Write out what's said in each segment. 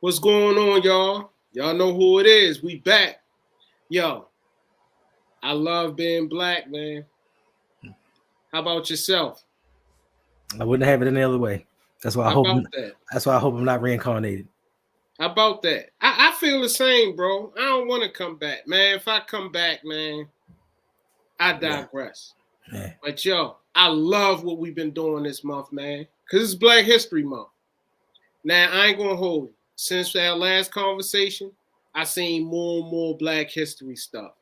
What's going on, y'all? Y'all know who it is. We back. Yo, I love being black, man. How about yourself? I wouldn't have it any other way. That's why I How hope. about that? That's why I hope I'm not reincarnated. How about that? I feel the same, bro. I don't want to come back, man. If I come back, man, I digress. Yeah. But yo, I love what we've been doing this month, man. Because it's Black History Month. Now, I ain't going to hold it. Since our last conversation, I seen more and more Black history stuff.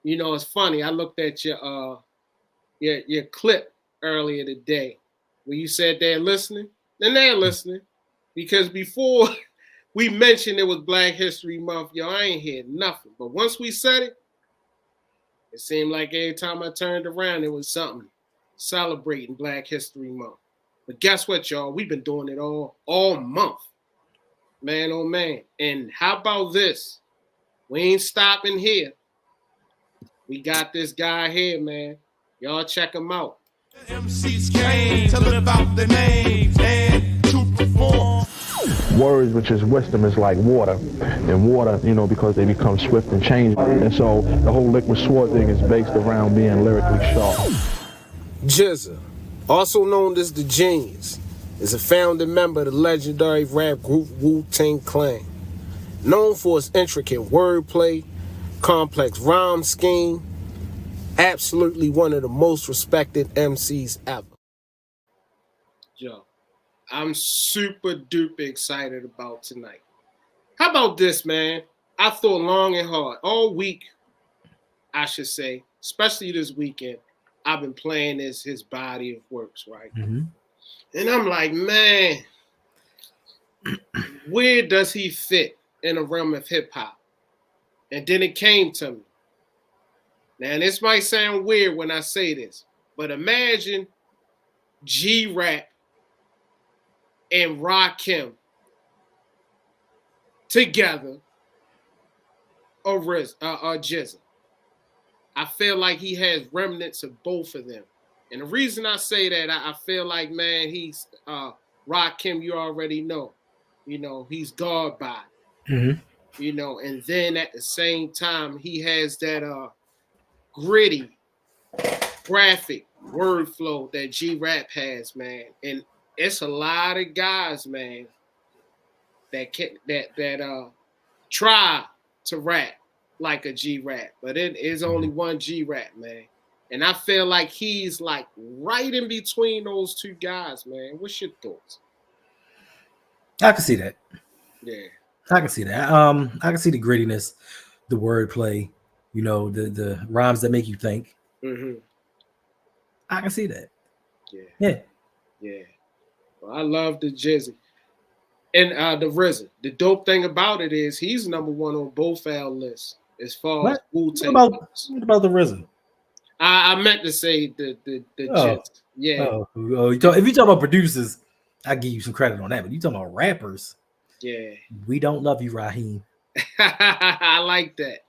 You know, it's funny. I looked at your clip earlier today where you said they're listening. And they're listening. Because before we mentioned it was Black History Month, yo, I ain't heard nothing. But once we said it, it seemed like every time I turned around, it was something celebrating Black History Month. But guess what, y'all? We've been doing it all month. Man, oh man. And how about this? We ain't stopping here. We got this guy here, man. Y'all check him out. MCs came, tell them about the names and to perform. Words, which is wisdom, is like water. And water, because they become swift and change. And so the whole liquid sword thing is based around being lyrically sharp. GZA, also known as the Genius, is a founding member of the legendary rap group Wu-Tang Clan. Known for its intricate wordplay, complex rhyme scheme, absolutely one of the most respected MCs ever. Yo, I'm super duper excited about tonight. How about this, man? I thought long and hard. All week, I should say, especially this weekend, I've been playing his body of works, right? Mm-hmm. And I'm like, man, where does he fit in the realm of hip hop? And then it came to me. Now, this might sound weird when I say this, but imagine G-Rap and Rakim together or GZA. I feel like he has remnants of both of them. And the reason I say that, I feel like, man, he's Rakim, you already know. He's God by. Mm-hmm. And then at the same time, he has that gritty, graphic word flow that G-Rap has, man. And it's a lot of guys, man, that try to rap like a G-Rap, but it is only one G-Rap, man. And I feel like he's like right in between those two guys, man. What's your thoughts? I can see that. Yeah. I can see that. I can see the grittiness, the wordplay, the rhymes that make you think. Mm-hmm. I can see that. Yeah. Well, I love the GZA. And the RZA. The dope thing about it is he's number one on both our lists as far as Wu-Tang. What about the RZA? I meant to say the GZA. Yeah. If you talk about producers, I give you some credit on that. But you talking about rappers? Yeah. We don't love you, Raheem. I like that.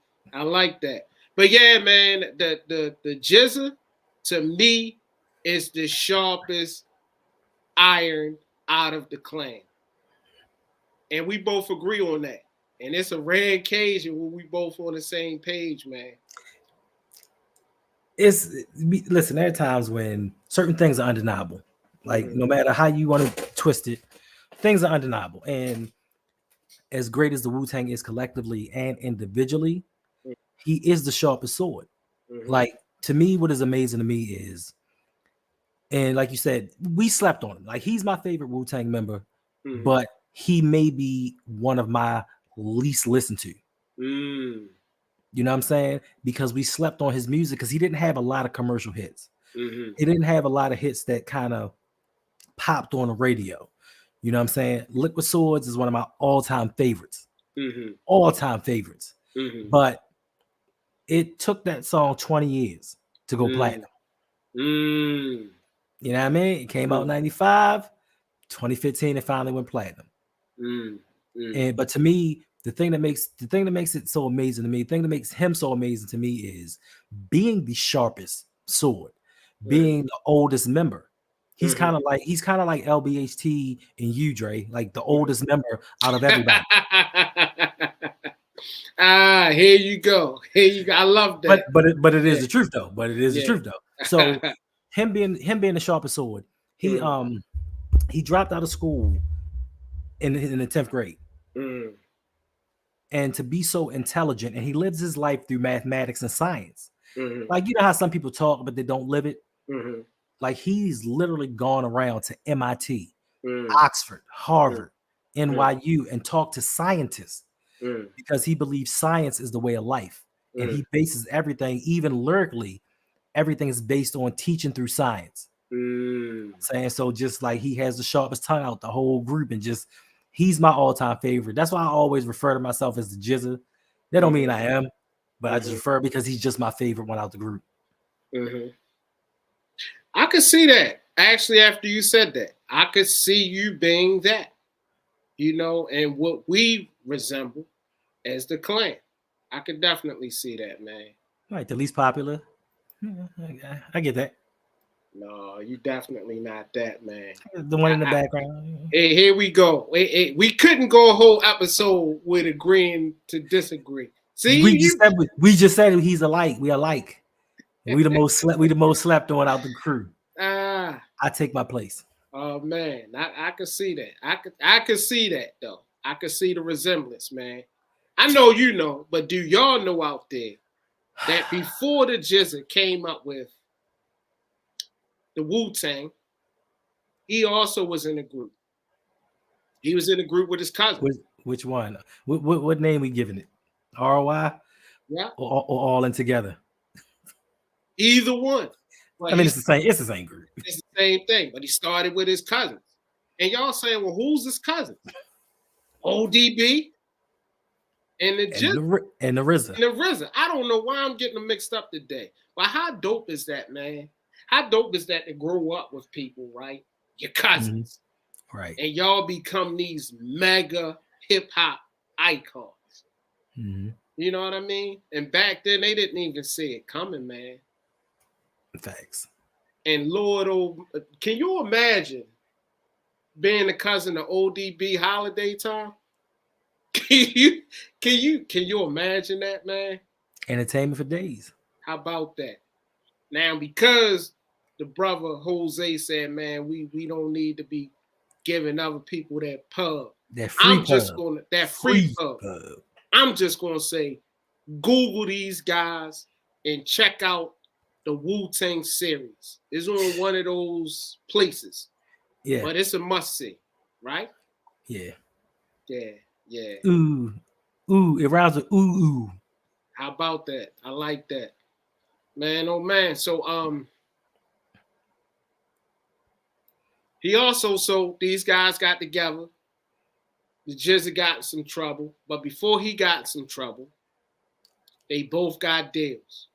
But yeah, man, the GZA to me is the sharpest iron out of the clan. And we both agree on that. And it's a rare occasion when we both on the same page, man. Listen, there are times when certain things are undeniable. Like, no matter how you want to twist it, things are undeniable. And as great as the Wu-Tang is collectively and individually, he is the sharpest sword. Mm-hmm. Like, to me, what is amazing to me is, and like you said, we slept on him. Like, he's my favorite Wu-Tang member, but he may be one of my least listened to. You know what I'm saying? Because we slept on his music because he didn't have a lot of commercial hits. Mm-hmm. He didn't have a lot of hits that kind of popped on the radio. You know what I'm saying? Liquid Swords is one of my all-time favorites. Mm-hmm. All-time favorites. Mm-hmm. But it took that song 20 years to go platinum. You know what I mean? It came out in 95. 2015, it finally went platinum. But to me, the thing that makes it so amazing to me, the thing that makes him so amazing to me is being the sharpest sword, being the oldest member. He's kind of like LBHT and you, Dre, like the oldest member out of everybody. Here you go. Here you go. I love that. But it is the truth though. The truth though. So him being the sharpest sword, he dropped out of school in the 10th grade. And to be so intelligent, and he lives his life through mathematics and science. Like, you know how some people talk, but they don't live it. Like, he's literally gone around to MIT, Oxford, Harvard, NYU, and talked to scientists because he believes science is the way of life. And he bases everything, even lyrically, everything is based on teaching through science. Saying so, just like he has the sharpest tongue out the whole group, and just he's my all-time favorite. That's why I always refer to myself as the Jizza. That don't mean I am, but I just refer because he's just my favorite one out the group. I could see that. Actually, after you said that, I could see you being that, you know, and what we resemble as the clan. I could definitely see that, man. Right, the least popular. I get that. No, you definitely not that, man. The one in the background. Hey, here we go. We couldn't go a whole episode with agreeing to disagree. See, we just said he's alike. We alike. We the most slept on out the crew. I take my place. Oh man, I could see that. I could see that though. I could see the resemblance, man. I know you know, but do y'all know out there that before the Jizza came up with the Wu-Tang, he also was in a group. He was in a group with his cousin. Which one? What name we giving it? ROI? Yeah. Or all in together? Either one. But I mean, it's the same. It's the same group. It's the same thing. But he started with his cousins. And y'all saying, well, who's his cousin? ODB and the Jizza. And the RZA. And the RZA. I don't know why I'm getting them mixed up today. But how dope is that, man? How dope is that to grow up with people, right? Your cousins. Right. And y'all become these mega hip-hop icons. You know what I mean? And back then, they didn't even see it coming, man. Thanks. And Lord, can you imagine being a cousin of ODB Holiday Time? Can you imagine that, man? Entertainment for days. How about that? Now, because the brother Jose said, man, we don't need to be giving other people that pub. That free pub. I'm just gonna say, Google these guys and check out the Wu-Tang series. It's on one of those places. Yeah. But it's a must-see, right? Yeah. Yeah. Ooh. It rhymes with ooh. How about that? I like that. Man, oh man. So these guys got together. The Jizza got in some trouble, but before he got in some trouble, they both got deals.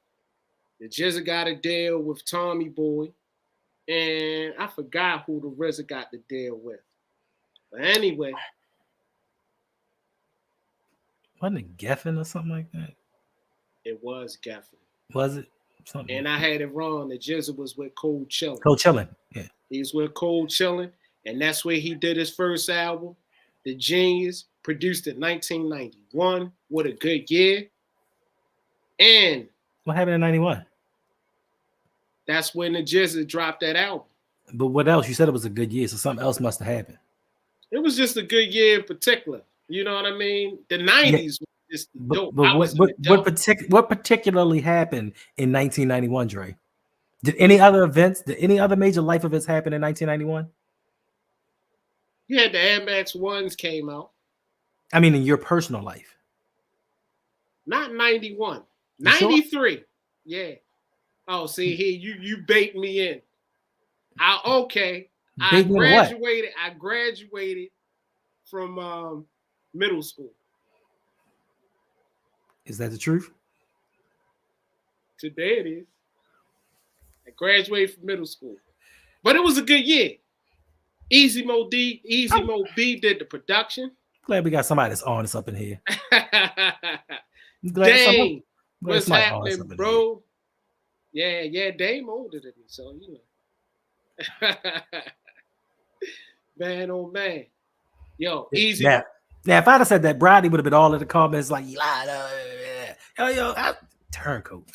The Jizza got a deal with Tommy Boy, and I forgot who the RZA got the deal with. But anyway. Wasn't it Geffen or something like that? It was Geffen. Was it? Something and I had it wrong. The Jizza was with Cold Chillin'. Cold Chillin', yeah. He was with Cold Chillin', and that's where he did his first album, The Genius, produced in 1991. What a good year. And what happened in 91? That's when the Jizza dropped that album. But what else? You said it was a good year, so something else must have happened. It was just a good year in particular. You know what I mean? The 90s was just dope. What particularly happened in 1991, Dre? Did any other major life events happen in 1991? You had the Air Max 1s came out. I mean, in your personal life. Not 91. 93. Sure? Yeah. Oh, see here, you bait me in. I graduated from middle school. Is that the truth? Today it is. I graduated from middle school. But it was a good year. Easy Mo B did the production. Glad we got somebody that's honest up in here. Dame, what's happening, bro? Yeah, Dame older than me, so you know. Man, oh man. Yo, easy. Now, if I'd have said that, Brady would have been all in the comments like, you lied. Turncoat.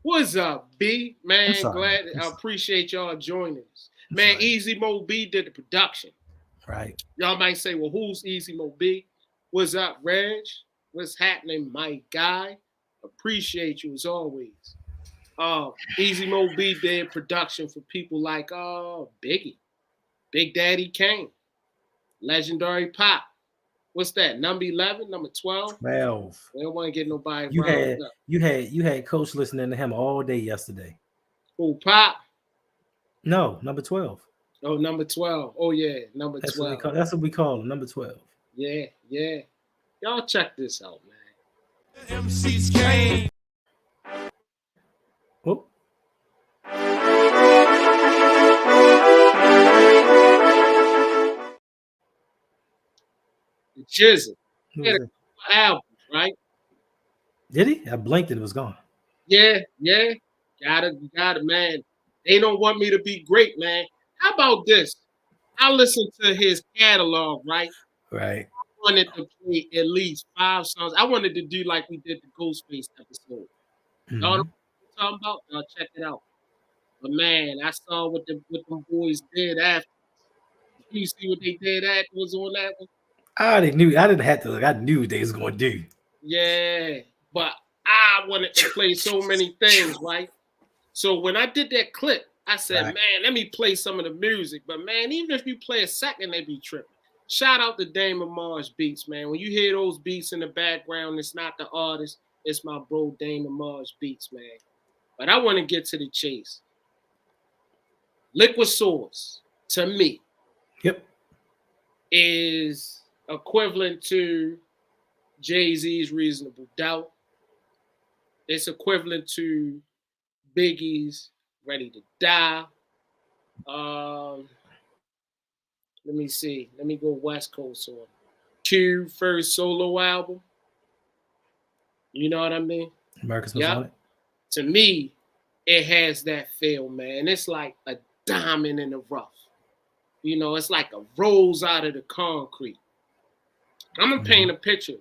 What's up, B? Man, sorry. I appreciate y'all joining us. Man, Easy Mo B did the production. Right. Y'all might say, well, who's Easy Mo B? What's up, Reg? What's happening, my guy? Appreciate you as always. Easy Mo B did production for people like Biggie, Big Daddy Kane, Legendary Pop. What's that? Number 11, number 12? 12. We don't want to get nobody You had Coach listening to him all day yesterday. Who, Pop? No, number 12. Oh, number 12. Oh, yeah, number 12. That's what we call him, number 12. Yeah. Y'all check this out, man. MCs came. Oh. The Jizzle. He had a album, right? Did he? I blinked and it was gone. Yeah. Got it, man. They don't want me to be great, man. How about this? I listened to his catalog, right? Right. I wanted to play at least 5 songs. I wanted to do like we did the Ghostface episode. Y'all know what I'm talking about? Y'all check it out. But man, I saw what them boys did after. You see what they did afterwards on that one? I already knew. I didn't have to look. I knew what they was going to do. Yeah, but I wanted to play so many things, right? So when I did that clip, I said, man, let me play some of the music. But man, even if you play a second, they be tripping. Shout out to Damon Mars beats, man. When you hear those beats in the background, it's not the artist, it's my bro Damon Mars beats, man. But I want to get to the chase. Liquid Swords, to me, is equivalent to Jay-Z's Reasonable Doubt. It's equivalent to Biggie's Ready to Die. Let me see. Let me go West Coast on Q first solo album. You know what I mean? Marcus was on it. To me, it has that feel, man. It's like a diamond in the rough. You know, it's like a rose out of the concrete. I'm going to paint a picture.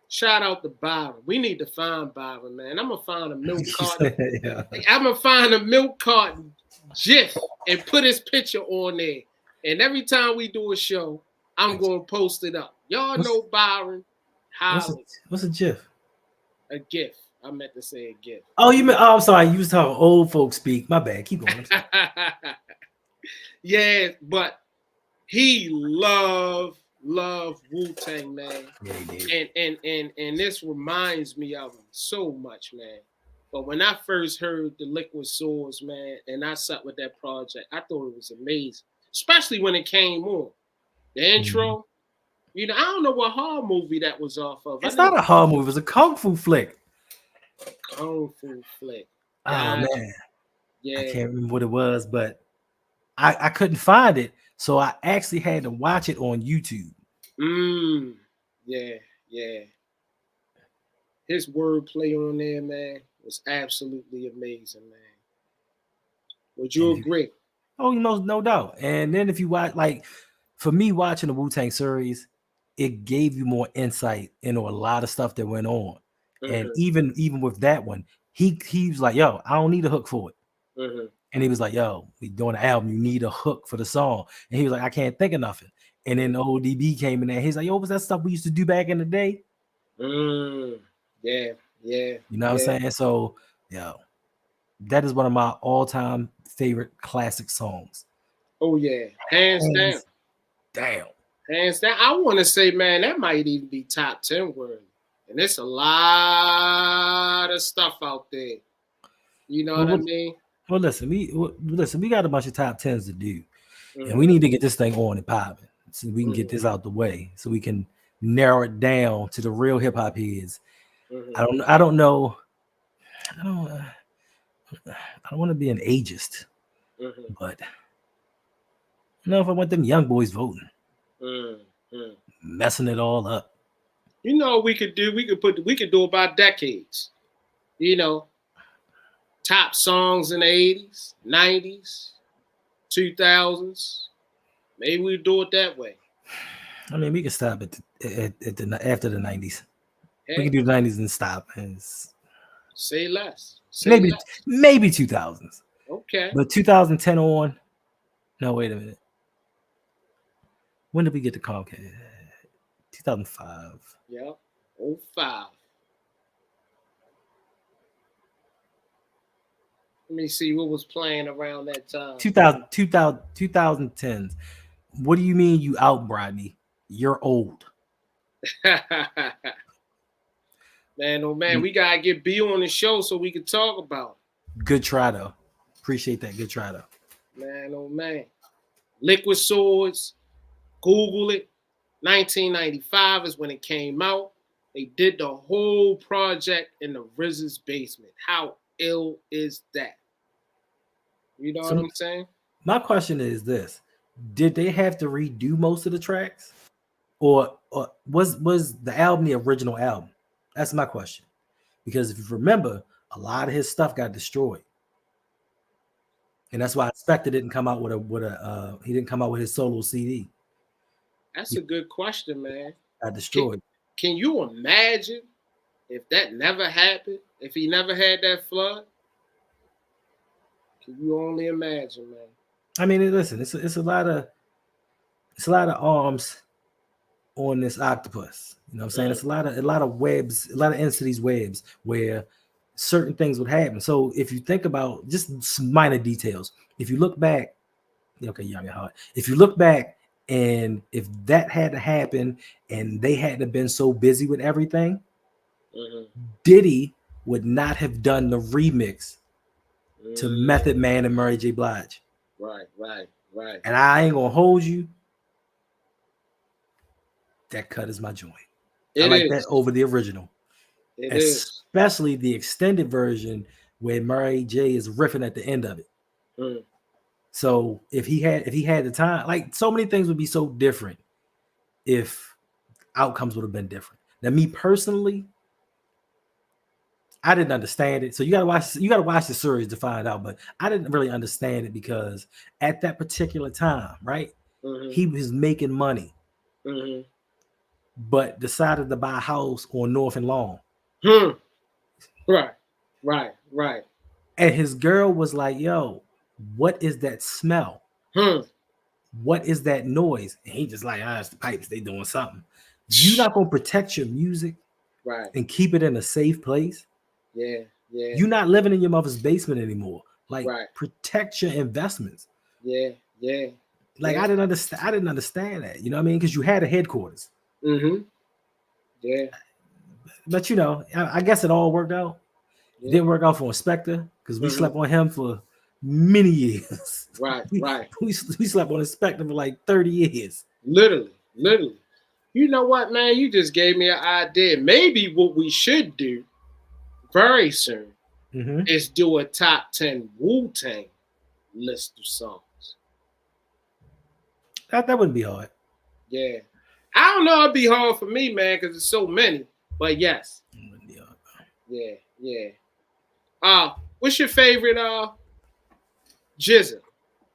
Shout out to Byron. We need to find Byron, man. I'm going to find a milk carton. I'm going to find a milk carton GIF and put his picture on there. And every time we do a show, I'm going to post it up. Y'all know Byron. What's a GIF? A GIF. I meant to say a GIF. Oh, I'm sorry. You was talking old folks speak. My bad. Keep going. Yeah, but he loved Wu-Tang, man. Yeah, he did. And this reminds me of him so much, man. But when I first heard the Liquid Swords, man, and I sat with that project, I thought it was amazing. Especially when it came on. The intro, you know, I don't know what horror movie that was off of. It's not a horror movie. It's a kung fu flick. Kung fu flick. Oh, man. Yeah. I can't remember what it was, but I couldn't find it. So I actually had to watch it on YouTube. Yeah. His wordplay on there, man, was absolutely amazing, man. Would you agree? Oh, no doubt. And then if you watch, like, for me watching the Wu-Tang series, it gave you more insight into a lot of stuff that went on. And even with that one, he was like, yo, I don't need a hook for it. And he was like, yo, we doing an album, you need a hook for the song. And he was like, I can't think of nothing. And then ODB came in there. He's like, yo, was that stuff we used to do back in the day? Yeah. You know what I'm saying? So, yo, that is one of my all-time favorite classic songs. Oh, yeah. Hands down. Damn. Hands down. I want to say, man, that might even be top 10 worthy. And there's a lot of stuff out there. You know what I mean? Well, listen, we got a bunch of top 10s to do. And we need to get this thing on and popping so we can get this out the way so we can narrow it down to the real hip hop heads. I don't know. I don't want to be an ageist, but I know if I want them young boys voting, messing it all up. You know what we could do? We could do about decades. You know, top songs in the 80s, 90s, 2000s. Maybe we do it that way. I mean, we can stop at after the 90s. Hey, We can do the 90s and stop. And say less. Say less. maybe 2000s. Okay. But 2010 on. No, wait a minute. When did we get the Comcast? 2005. Yep. 05. Let me see what was playing around that time. 2010s. What do you mean you outbred me? You're old. Man, oh man, we gotta get B on the show so we can talk about it. Good try though. Appreciate that. Good try though. Man, oh man. Liquid Swords. Google it. 1995 is when it came out. They did the whole project in the RZA's basement. How ill is that? You know what I'm saying? My question is this: did they have to redo most of the tracks, or was the album the original album? That's my question. Because if you remember, a lot of his stuff got destroyed, and that's why Spectre didn't come out with he didn't come out with his solo CD. That's a good question, man. Got destroyed. Can you imagine if that never happened? If he never had that flood? Can you only imagine, man? I mean, listen, it's a lot of arms on this octopus. You know what I'm saying? It's a lot of webs, a lot of entities webs where certain things would happen. So if you think about just some minor details, if you look back, okay, young at heart. If you look back and if that had to happen and they hadn't have been so busy with everything, Diddy would not have done the remix to Method Man and Mary J. Blige. Right. And I ain't gonna hold you. That cut is my joint. I like that over the original. Especially the extended version where Mary J is riffing at the end of it. So if he had the time, like so many things would be so different if outcomes would have been different. Now, me personally, I didn't understand it. So you gotta watch the series to find out, but I didn't really understand it because at that particular time, right? He was making money, but decided to buy a house on North and Long. Right. And his girl was like, yo, what is that smell? What is that noise? And he just like, it's the pipes, they doing something. You're not gonna protect your music and keep it in a safe place. Yeah. You're not living in your mother's basement anymore. Like, protect your investments. Yeah. Like, I didn't understand that. You know what I mean? Because you had a headquarters. Yeah. But you know, I guess it all worked out. It didn't work out for Inspector because we slept on him for many years. Right. We slept on Inspector for like 30 years. Literally. You know what, man? You just gave me an idea. Maybe what we should do very soon is do a top 10 Wu-Tang list of songs. That wouldn't be hard. Yeah. I don't know. It'd be hard for me, man, because there's so many. But yes. It wouldn't be hard. Yeah. What's your favorite Jizza?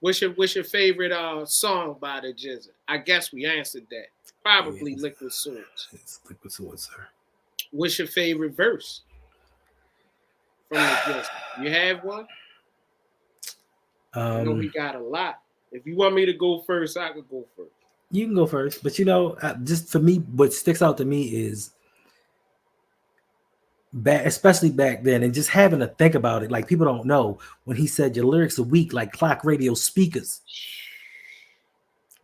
What's your favorite song by the Jizza? I guess we answered that. Probably Liquid Swords. It's Liquid Swords, sir. What's your favorite verse from the Jizza? You have one? I know we got a lot. If you want me to go first, I could go first. You can go first, but you know, just for me, what sticks out to me is especially back then, and just having to think about it. Like, people don't know when he said your lyrics are weak, like clock radio speakers.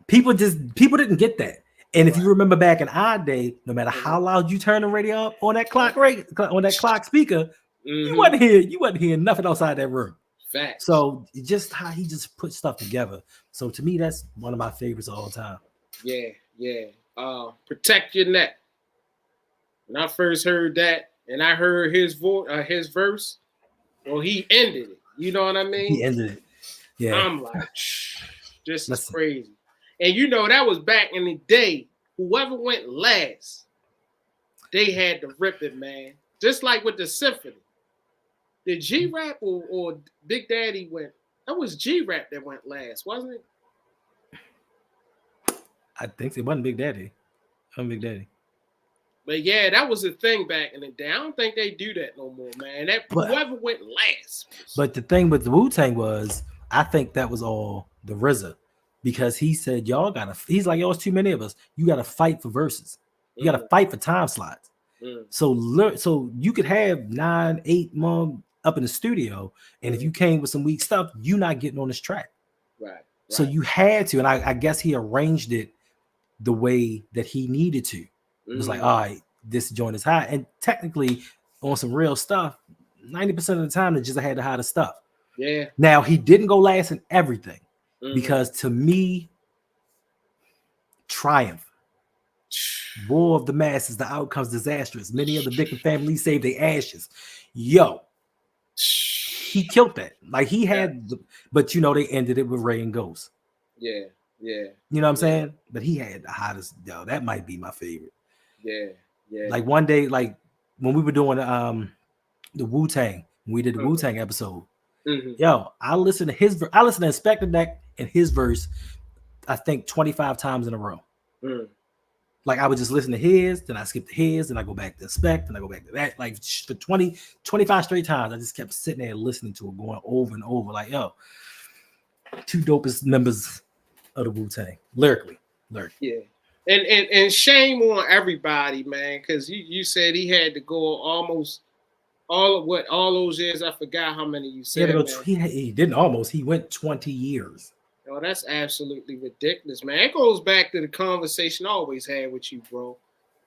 People didn't get that. And if you remember back in our day, no matter how loud you turn the radio up on that clock speaker, you wasn't hearing nothing outside that room. Facts. So just how he just put stuff together. So to me, that's one of my favorites of all time. Yeah. Protect Your Neck. When I first heard that and I heard his verse, well, he ended it. You know what I mean? He ended it. Yeah. I'm like, this is crazy. And you know, that was back in the day. Whoever went last, they had to rip it, man. Just like with the symphony. Did G-Rap or Big Daddy went That was G-Rap that went last, wasn't it? I think it wasn't Big Daddy. Big Daddy. But yeah, that was a thing back in the day. I don't think they do that no more, man. Whoever went last. But the thing with the Wu-Tang was, I think that was all the RZA, because he said, y'all gotta, he's like, yo, it's too many of us. You gotta fight for verses. You gotta fight for time slots. So you could have 9, 8 months up in the studio, and if you came with some weak stuff, you're not getting on this track. Right. So you had to, and I guess he arranged it the way that he needed to. It was like, all right, this joint is high. And technically, on some real stuff, 90% of the time, they just had the hottest stuff. Yeah. Now, he didn't go last in everything, because to me, Triumph, War of the Masses, the outcomes disastrous. Many of the victim families saved their ashes. Yo, he killed that. Like, he had, but you know, they ended it with Ray and Ghost. Yeah. You know what I'm saying? But he had the hottest, yo, that might be my favorite. Yeah. Like one day, like when we were doing the Wu-Tang, we did the Wu-Tang episode. Yo, I listened to Inspector Deck and his verse, I think 25 times in a row. Like I would just listen to his, then I skip to his, then I go back to Inspect, then I go back to that. Like for 25 straight times, I just kept sitting there listening to it, going over and over. Like, yo, two dopest members of the Wu-Tang, lyrically. Yeah. And shame on everybody, man, because you said he had to go almost all those years. I forgot how many you said. He didn't almost. He went 20 years. Oh, that's absolutely ridiculous, man. It goes back to the conversation I always had with you, bro.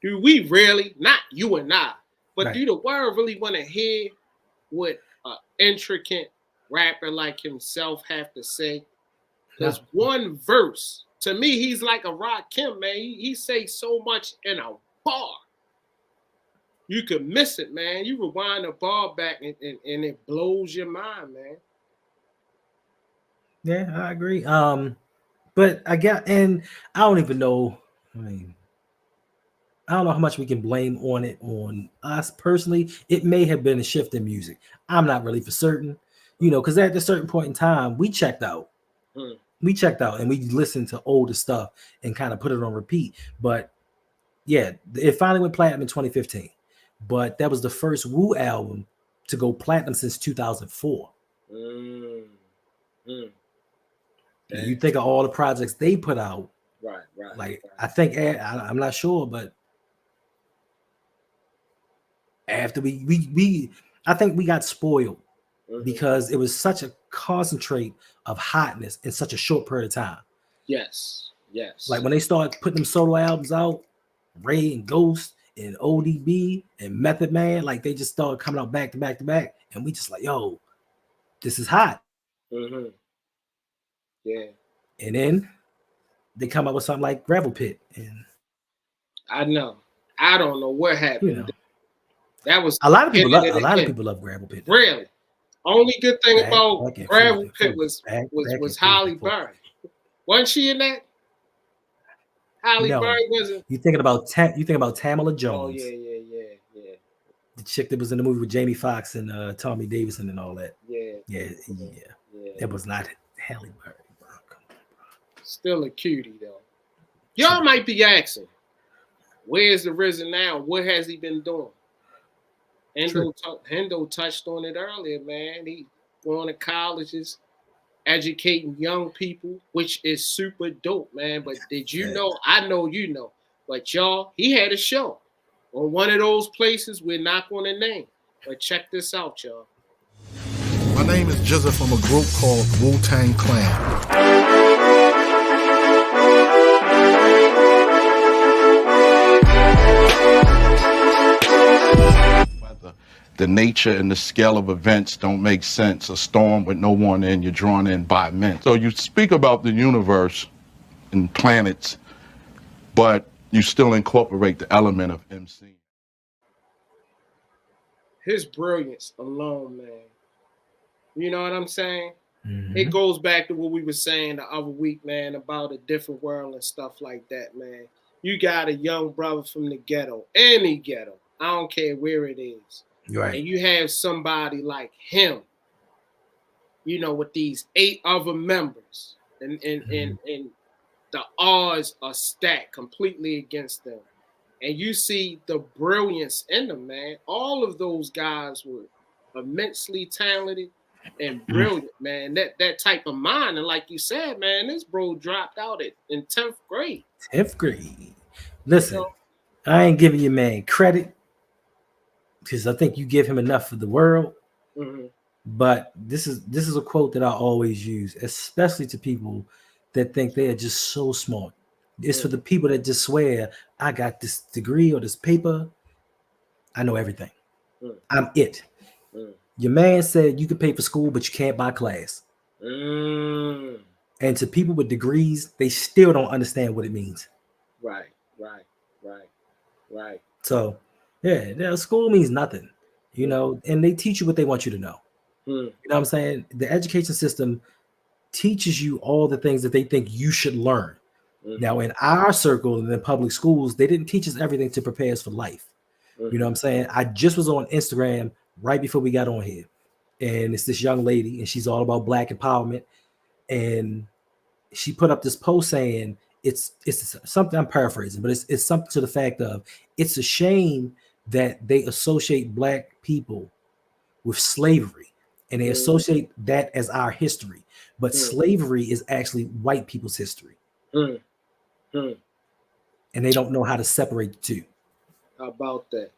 Do we really, not you and I, but do the world really want to hear what an intricate rapper like himself have to say? Because one verse, to me, he's like a Rakim, man. He say so much in a bar. You could miss it, man. You rewind the bar back and it blows your mind, man. Yeah, I agree. But I don't even know. I mean, I don't know how much we can blame on us personally. It may have been a shift in music. I'm not really for certain, because at a certain point in time, we checked out. We checked out and we listened to older stuff and kind of put it on repeat. But yeah, it finally went platinum in 2015. But that was the first Wu album to go platinum since 2004. You think of all the projects they put out. Right. Like, I think, I'm not sure, but after I think we got spoiled because it was such a concentrate of hotness in such a short period of time. Yes. Like when they started putting them solo albums out, Ray and Ghost and ODB and Method Man, like they just started coming out back to back to back, and we just like, yo, this is hot. Yeah. And then they come up with something like Gravel Pit, and I know. I don't know what happened. That was a lot of people. A lot of people love Gravel Pit. Really, only good thing about Gravel Pit was Halle Berry. Wasn't she in that? Halle Berry wasn't. You thinking about Tamala Jones? Oh yeah. The chick that was in the movie with Jamie Foxx and Tommy Davidson and all that. Yeah. That was not Halle Berry. Bro. Come on, bro. Still a cutie though. Y'all might be asking, where's the RZA now? What has he been doing? Hendo touched on it earlier, man. He going to colleges, educating young people, which is super dope, man. But did you know? I know you know. But y'all, he had a show on one of those places we're not going to name. But check this out, y'all. My name is Jizza from a group called Wu-Tang Clan. The nature and the scale of events don't make sense. A storm with no one in, you're drawn in by men. So you speak about the universe and planets, but you still incorporate the element of MC. His brilliance alone, man. You know what I'm saying? It goes back to what we were saying the other week, man, about a different world and stuff like that, man. You got a young brother from the ghetto, any ghetto. I don't care where it is. Right. And you have somebody like him, with these 8 other members, and the odds are stacked completely against them. And you see the brilliance in them, man. All of those guys were immensely talented and brilliant, man. That type of mind. And like you said, man, this bro dropped out in 10th grade. 10th grade. Listen, I ain't giving your man credit because I think you give him enough for the world. Mm-hmm. But this is a quote that I always use, especially to people that think they are just so smart. It's for the people that just swear, I got this degree or this paper. I know everything. I'm it. Your man said you can pay for school, but you can't buy class. And to people with degrees, they still don't understand what it means. Right. So, yeah, school means nothing, and they teach you what they want you to know. You know what I'm saying? The education system teaches you all the things that they think you should learn. Now, in our circle and in public schools, they didn't teach us everything to prepare us for life. You know what I'm saying? I just was on Instagram right before we got on here, and it's this young lady, and she's all about Black empowerment, and she put up this post saying it's something, I'm paraphrasing, but it's something to the fact of it's a shame that they associate Black people with slavery, and they associate that as our history, but slavery is actually white people's history. And they don't know how to separate the two. How about that?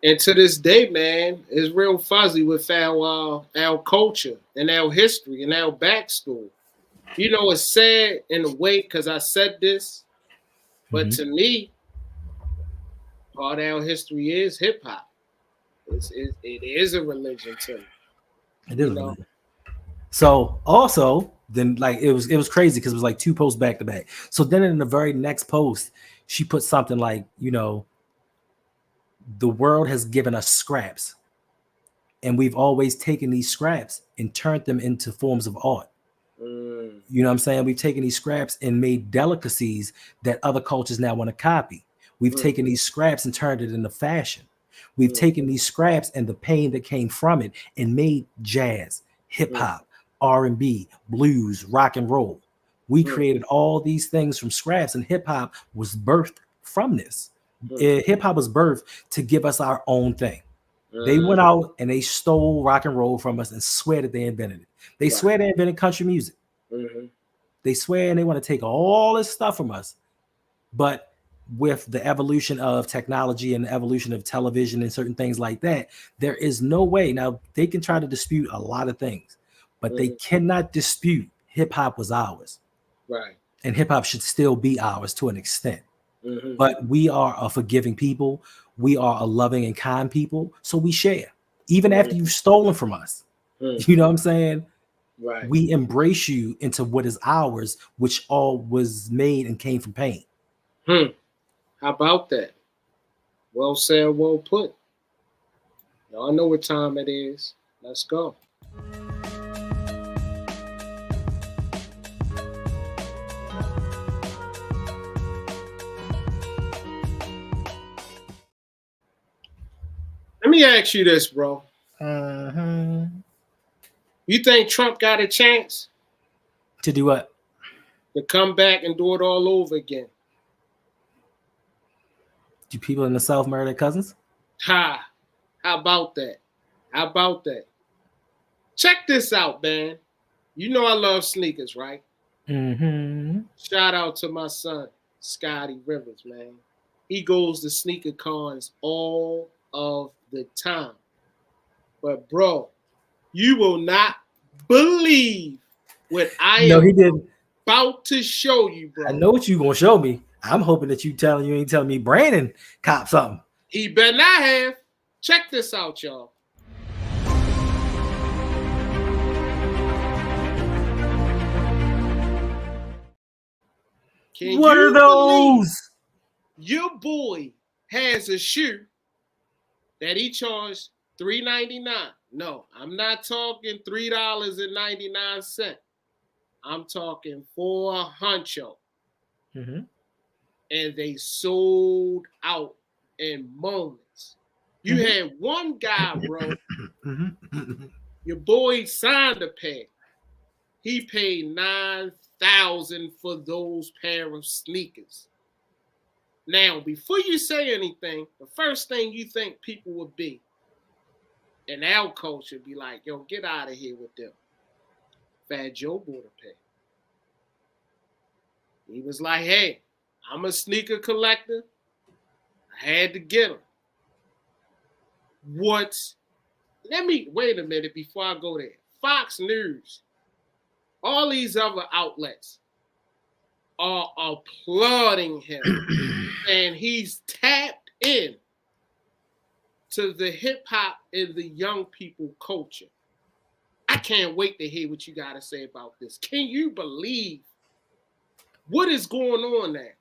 And to this day, man, it's real fuzzy with our culture and our history and our backstory. It's sad in a way because I said this, but to me, part of our history is hip hop. It is a religion to me. It is a religion. So also, then it was crazy because it was like 2 posts back to back. So then in the very next post, she put something like, the world has given us scraps, and we've always taken these scraps and turned them into forms of art. You know what I'm saying? We've taken these scraps and made delicacies that other cultures now want to copy. We've taken these scraps and turned it into fashion. We've taken these scraps and the pain that came from it and made jazz, hip hop, R&B, blues, rock and roll. We created all these things from scraps, and hip hop was birthed from this. Hip hop was birthed to give us our own thing. They went out and they stole rock and roll from us and swear that they invented it. They swear they invented country music. They swear and they want to take all this stuff from us. But with the evolution of technology and the evolution of television and certain things like that, there is no way. Now, they can try to dispute a lot of things, but they cannot dispute hip hop was ours. Right. And hip hop should still be ours to an extent. But we are a forgiving people. We are a loving and kind people. So we share, even after you've stolen from us. You know what I'm saying? Right. We embrace you into what is ours, which all was made and came from pain. How about that? Well said, well put. Y'all know what time it is. Let's go. Let me ask you this, bro. You think Trump got a chance to do what? To come back and do it all over again? Do people in the South murder their cousins? How about that? Check this out, man. You know I love sneakers, right? Shout out to my son, Scotty Rivers, man. He goes to sneaker cons all of the time. But bro, you will not believe what I am about to show you, bro. I know what you gonna show me. I'm hoping that you ain't telling me Brandon cop something. He better not have. Check this out, y'all. What are those? Your boy has a shoe that he charged $3.99. No, I'm not talking $3.99. I'm talking for a huncho. And they sold out in moments. You had one guy, bro, Your boy signed a pair. He paid $9,000 for those pair of sneakers. Now, before you say anything, the first thing you think people would be in our culture be like, yo, get out of here with them. Fat Joe bought a pair. He was like, hey, I'm a sneaker collector. I had to get them. Wait a minute before I go there. Fox News, all these other outlets are applauding him. And he's tapped in to the hip hop and the young people culture. I can't wait to hear what you got to say about this. Can you believe what is going on there?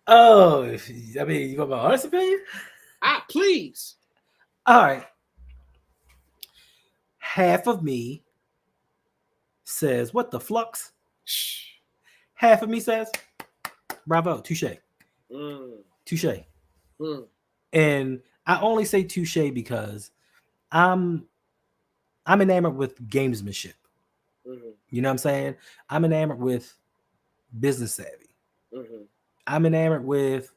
Oh, I mean, you got my honest opinion? Please. All right. Half of me says, what the flux? Half of me says, bravo, touche. Touche. And I only say touche because I'm enamored with gamesmanship. You know what I'm saying? I'm enamored with business savvy. I'm enamored with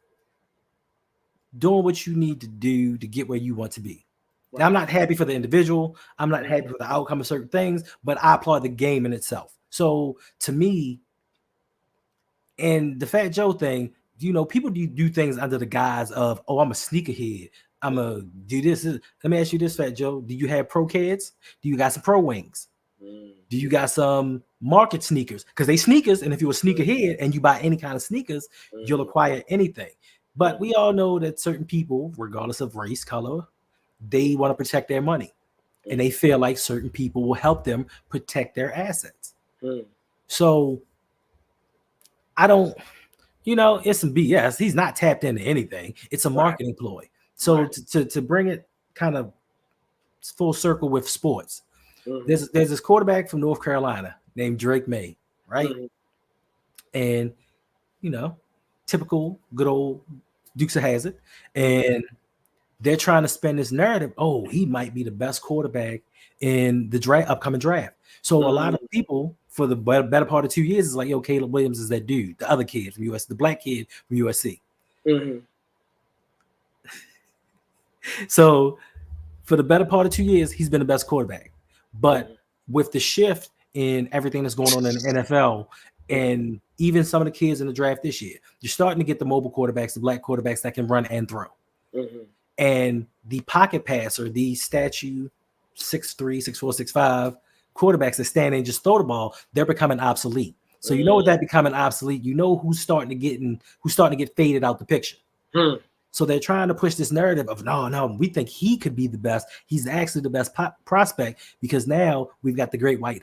doing what you need to do to get where you want to be. Now, I'm not happy for the individual. I'm not happy with the outcome of certain things, but I applaud the game in itself. So to me, and the Fat Joe thing, you know, people do things under the guise of, oh, I'm a sneakerhead. I'm going to do this. Let me ask you this, Fat Joe. Do you have pro kids? Do you got some pro wings? Do you got some market sneakers? Because they sneakers, and if you're a sneakerhead and you buy any kind of sneakers, you'll acquire anything. But we all know that certain people, regardless of race, color, they want to protect their money. And they feel like certain people will help them protect their assets. So I don't, you know, it's some BS. He's not tapped into anything. It's a marketing ploy. So to bring it kind of full circle with sports, there's this quarterback from North Carolina named Drake May, right? And, you know, typical good old Dukes of Hazzard. And they're trying to spin this narrative, oh, he might be the best quarterback in the upcoming draft. So a lot of people for the better part of 2 years is like, yo, Caleb Williams is that dude, the other kid from USC, the black kid from USC. So for the better part of 2 years, he's been the best quarterback. But with the shift in everything that's going on in the NFL and even some of the kids in the draft this year, you're starting to get the mobile quarterbacks, the black quarterbacks that can run and throw. And the pocket passer, the statue 6'3", 6'4", 6'5" quarterbacks that stand and just throw the ball, they're becoming obsolete. So you know what that becoming obsolete, you know who's starting to get faded out the picture. So they're trying to push this narrative of no, we think he could be the best. He's actually the best prospect because now we've got the great white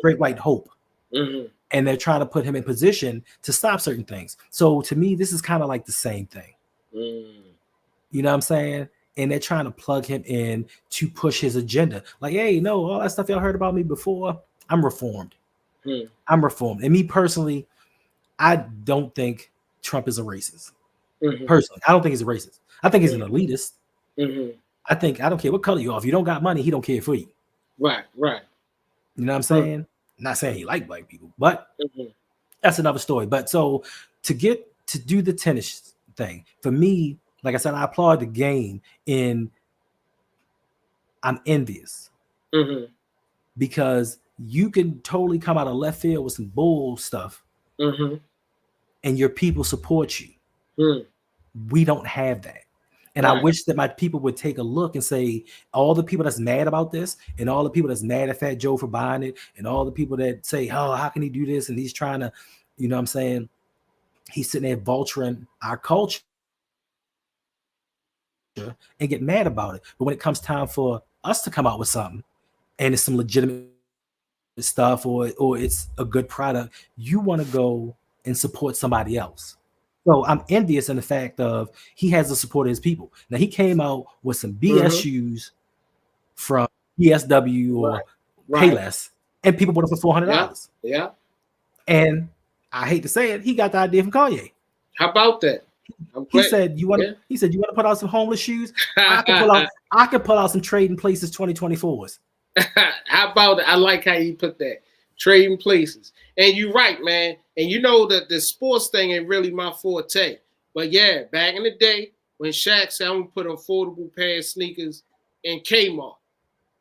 great white hope. And they're trying to put him in position to stop certain things. So to me, this is kind of like the same thing. You know what I'm saying? And they're trying to plug him in to push his agenda. Like, hey, no, all that stuff y'all heard about me before, I'm reformed. I'm reformed. And me personally, I don't think Trump is a racist. Personally, I don't think he's a racist. I think he's an elitist. I don't care what color you are. If you don't got money, he don't care for you. Right. You know what I'm saying? Not saying he like black people, but that's another story. But so to do the tennis thing, for me, like I said, I applaud the game I'm envious because you can totally come out of left field with some bull stuff and your people support you. We don't have that. And I wish that my people would take a look and say, all the people that's mad about this and all the people that's mad at Fat Joe for buying it and all the people that say, oh, how can he do this? And he's trying to, you know what I'm saying? He's sitting there vulturing our culture and get mad about it. But when it comes time for us to come out with something and it's some legitimate stuff or it's a good product, you want to go and support somebody else. So I'm envious in the fact of he has the support of his people. Now he came out with some BS shoes from BSW or Payless, and people bought it for $400. Yeah. And I hate to say it, he got the idea from Kanye. How about that? I'm He glad. said, "You want?" Yeah. He said, "You want to put out some homeless shoes? I could pull out some Trading Places 2024s." How about it? I like how you put that. Trading places. And you're right, man. And you know that the sports thing ain't really my forte. But yeah, back in the day when Shaq said I'm gonna put an affordable pair of sneakers in Kmart,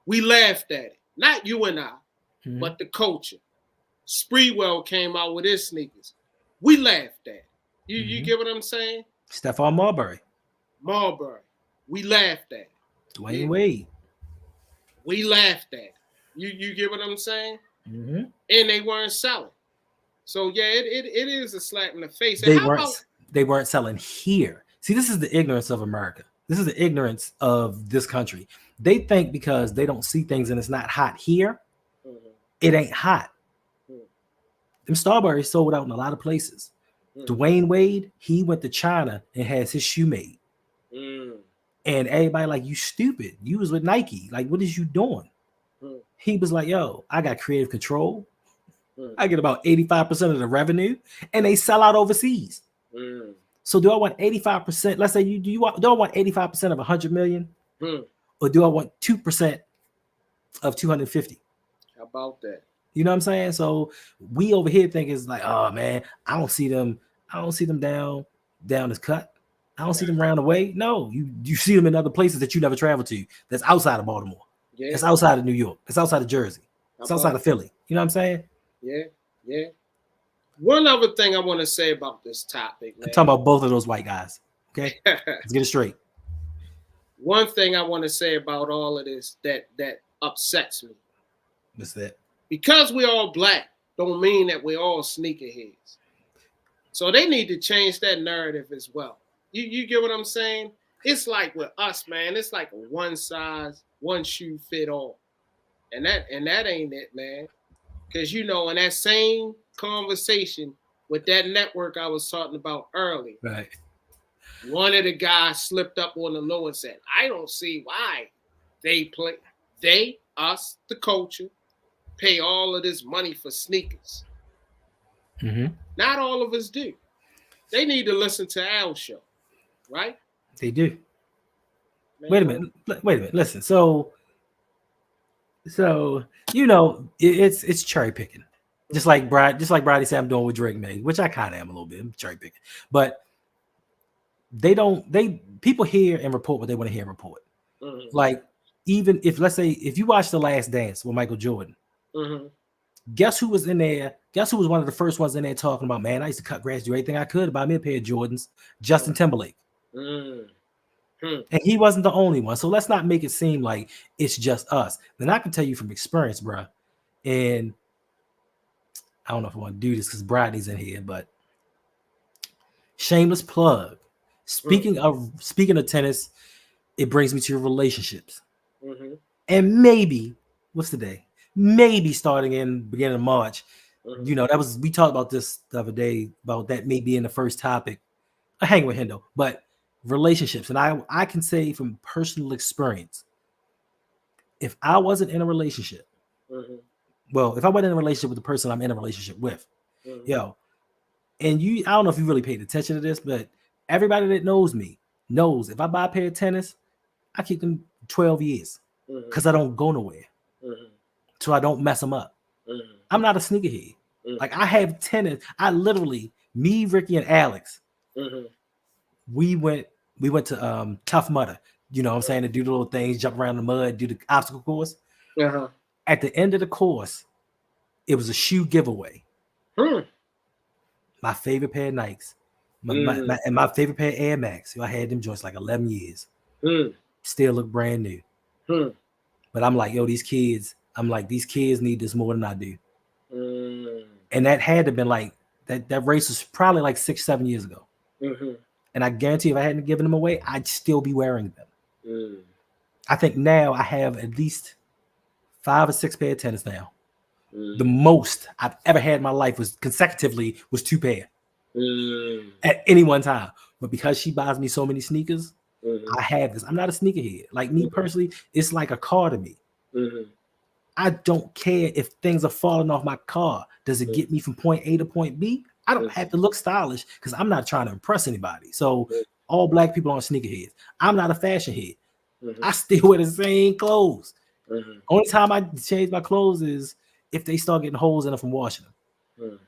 we laughed at it. Not you and I, but the culture. Spreewell came out with his sneakers. We laughed at it. You get what I'm saying? Stephon Marbury, Marbury. We laughed at it. Dwayne Wade. We laughed at it. You get what I'm saying? Mm-hmm. And they weren't selling. So yeah, it is a slap in the face. They weren't selling here. See, this is the ignorance of America. This is the ignorance of this country. They think because they don't see things and it's not hot here, it ain't hot. Them Starburys sold out in a lot of places. Dwayne Wade, he went to China and has his shoe made. And everybody like, you stupid. You was with Nike. Like, what is you doing? He was like, yo, I got creative control. I get about 85% of the revenue, and they sell out overseas. So do I want 85%? Let's say do I want 85% of 100 million? Or do I want 2% of 250? How about that? You know what I'm saying? So we over here think it's like, oh man, I don't see them down this cut. I don't see them round the way. No, you see them in other places that you never traveled to. That's outside of Baltimore. Yeah. It's outside of New York. It's outside of Jersey. It's outside of Philly. You know what I'm saying? Yeah. One other thing I want to say about this topic, man. I'm talking about both of those white guys. Okay, let's get it straight. One thing I want to say about all of this that upsets me. What's that? Because we're all black, don't mean that we're all sneakerheads. So they need to change that narrative as well. You get what I'm saying? It's like with us, man. It's like a one size, one shoe fit all, and that ain't it, man. Because in that same conversation with that network I was talking about earlier, right? One of the guys slipped up on the low and said, "I don't see why us, the culture, pay all of this money for sneakers." Not all of us do. They need to listen to our show, right? They do. Man. Wait a minute. Listen. So it's cherry picking, just like Brady said I'm doing with Drake made, which I kind of am a little bit. I'm cherry picking, but people hear and report what they want to hear and report. Like even if you watch The Last Dance with Michael Jordan, guess who was in there? Guess who was one of the first ones in there talking about, man, I used to cut grass, do everything I could to buy me a pair of Jordans? Justin Timberlake. And he wasn't the only one. So let's not make it seem like it's just us. Then I can tell you from experience, bro. And I don't know if I want to do this because Bradley's in here, but shameless plug. Speaking of tennis, it brings me to relationships. And maybe, what's the day? Maybe starting in beginning of March. We talked about this the other day about that maybe in the first topic. I hang with Hendo, but relationships. And I can say from personal experience, if I wasn't in a relationship, if I wasn't in a relationship with the person I'm in a relationship with, and I don't know if you really paid attention to this, but everybody that knows me knows if I buy a pair of tennis, I keep them 12 years because I don't go nowhere. So I don't mess them up. I'm not a sneakerhead. Like I have tennis. I literally, me, Ricky, and Alex, we went to Tough Mudder. You know what I'm saying? To do the little things, jump around the mud, do the obstacle course. At the end of the course, it was a shoe giveaway. My favorite pair of Nikes. My favorite pair of Air Max. I had them joints like 11 years. Still look brand new. But I'm like, these kids need this more than I do. And that had to been like, that race was probably like 6-7 years ago. And I guarantee if I hadn't given them away, I'd still be wearing them. I think now I have at least 5 or 6 pair of tennis now. The most I've ever had in my life was 2 pair at any one time. But because she buys me so many sneakers, I have this. I'm not a sneakerhead. Like me personally, it's like a car to me. I don't care if things are falling off my car. Does it get me from point A to point B? I don't have to look stylish because I'm not trying to impress anybody. So all black people aren't sneakerheads. I'm not a fashion head. I still wear the same clothes. Only time I change my clothes is if they start getting holes in them from washing them.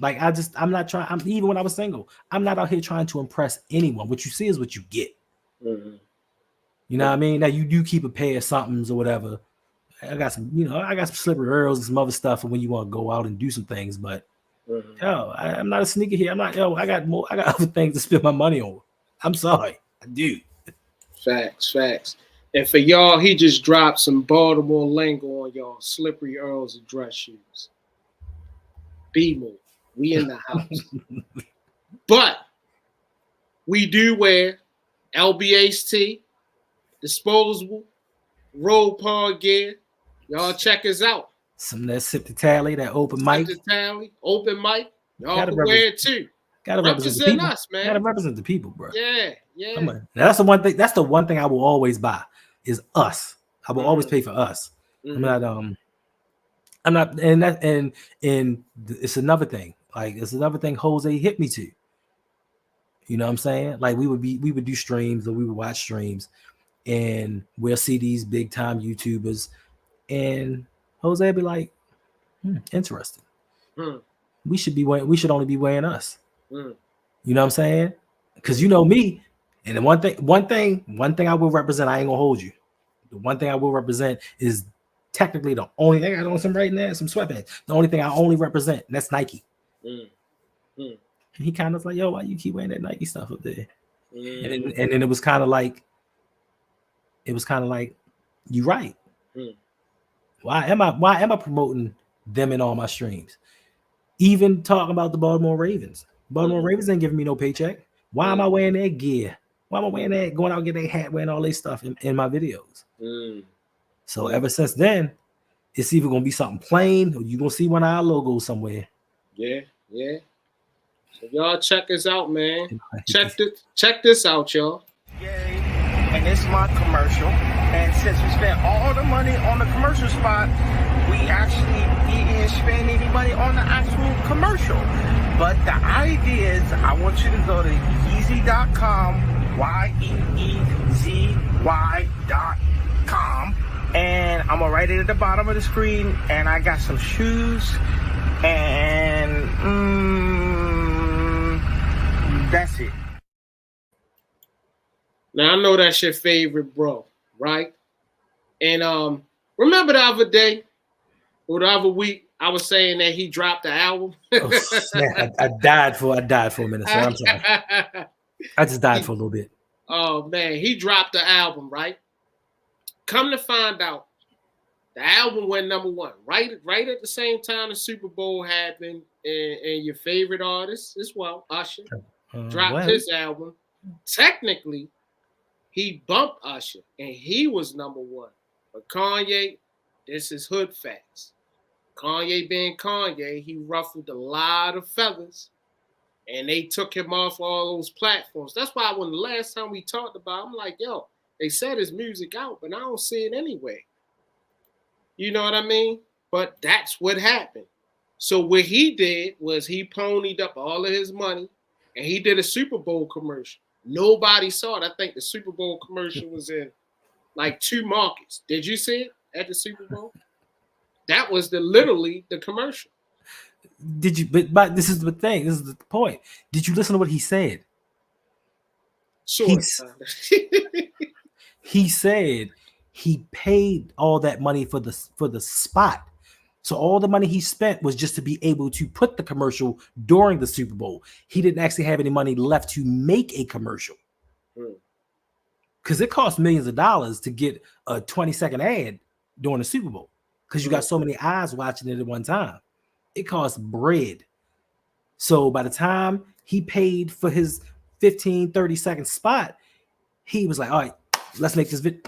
Like I'm not trying. Even when I was single, I'm not out here trying to impress anyone. What you see is what you get. You know what I mean? Now you do keep a pair of somethings or whatever. I got some, I got some slippery earls and some other stuff for when you want to go out and do some things. But I'm not a sneaker here. I'm not. I got other things to spend my money on. I'm sorry, I do. Facts. And for y'all, he just dropped some Baltimore lingo on y'all. Slippery earls and dress shoes. Be more. We in the house. But we do wear LBHT, disposable, roll paw gear. Y'all check us out. Some that sip the tally, that open mic. Sip the tally, open mic. Y'all can wear it too. Gotta represent us, man. Gotta represent the people, bro. Yeah. That's the one thing. That's the one thing I will always buy is us. I will always pay for us. I'm not, and it's another thing. Like it's another thing Jose hit me to. You know what I'm saying? Like we would do streams or we would watch streams, and we'll see these big time YouTubers, and Jose would be like, interesting. We should only be wearing us. You know what I'm saying? Because you know me, and the one thing I will represent, I ain't gonna hold you. The one thing I will represent is technically the only thing I got on some right now, some sweatpants. The only thing I only represent, and that's Nike. And he kind of like, yo, why you keep wearing that Nike stuff up there? And then it was kind of like, you right. Why am I promoting them in all my streams? Even talking about the Baltimore Ravens. Baltimore Ravens ain't giving me no paycheck. Why am I wearing their gear? Why am I wearing that? Going out and getting their hat, wearing all this stuff in my videos. So ever since then, it's either gonna be something plain or you're gonna see one of our logos somewhere. Yeah. So y'all check us out, man. Check this out, y'all. Yay. And it's my commercial. And since we spent all the money on the commercial spot, we actually didn't spend any money on the actual commercial. But the idea is I want you to go to Yeezy.com, YEEZY.com, and I'm gonna write it at the bottom of the screen, and I got some shoes, and that's it. Now I know that's your favorite bro, right? And remember the other day or the other week, I was saying that he dropped the album. I died for a minute, so I'm sorry. I just died for a little bit. Oh man, he dropped the album, right? Come to find out, the album went #1, right at the same time the Super Bowl happened, and your favorite artist as well, Usher, dropped his album. Technically, he bumped Usher, and he was #1. But Kanye, this is hood facts. Kanye being Kanye, he ruffled a lot of feathers, and they took him off all those platforms. That's why when the last time we talked about, I'm like, yo, they said his music out, but I don't see it anyway. You know what I mean? But that's what happened. So what he did was he ponied up all of his money, and he did a Super Bowl commercial. Nobody saw it. I think the Super Bowl commercial was in like 2 markets. Did you see it at the Super Bowl? That was literally the commercial. Did you? But this is the thing. This is the point. Did you listen to what he said? Sure. He said he paid all that money for the spot. So all the money he spent was just to be able to put the commercial during the Super Bowl. He didn't actually have any money left to make a commercial. Because it costs millions of dollars to get a 20-second ad during the Super Bowl. Because you got so many eyes watching it at one time. It costs bread. So by the time he paid for his 15, 30-second spot, he was like, all right, let's make this video.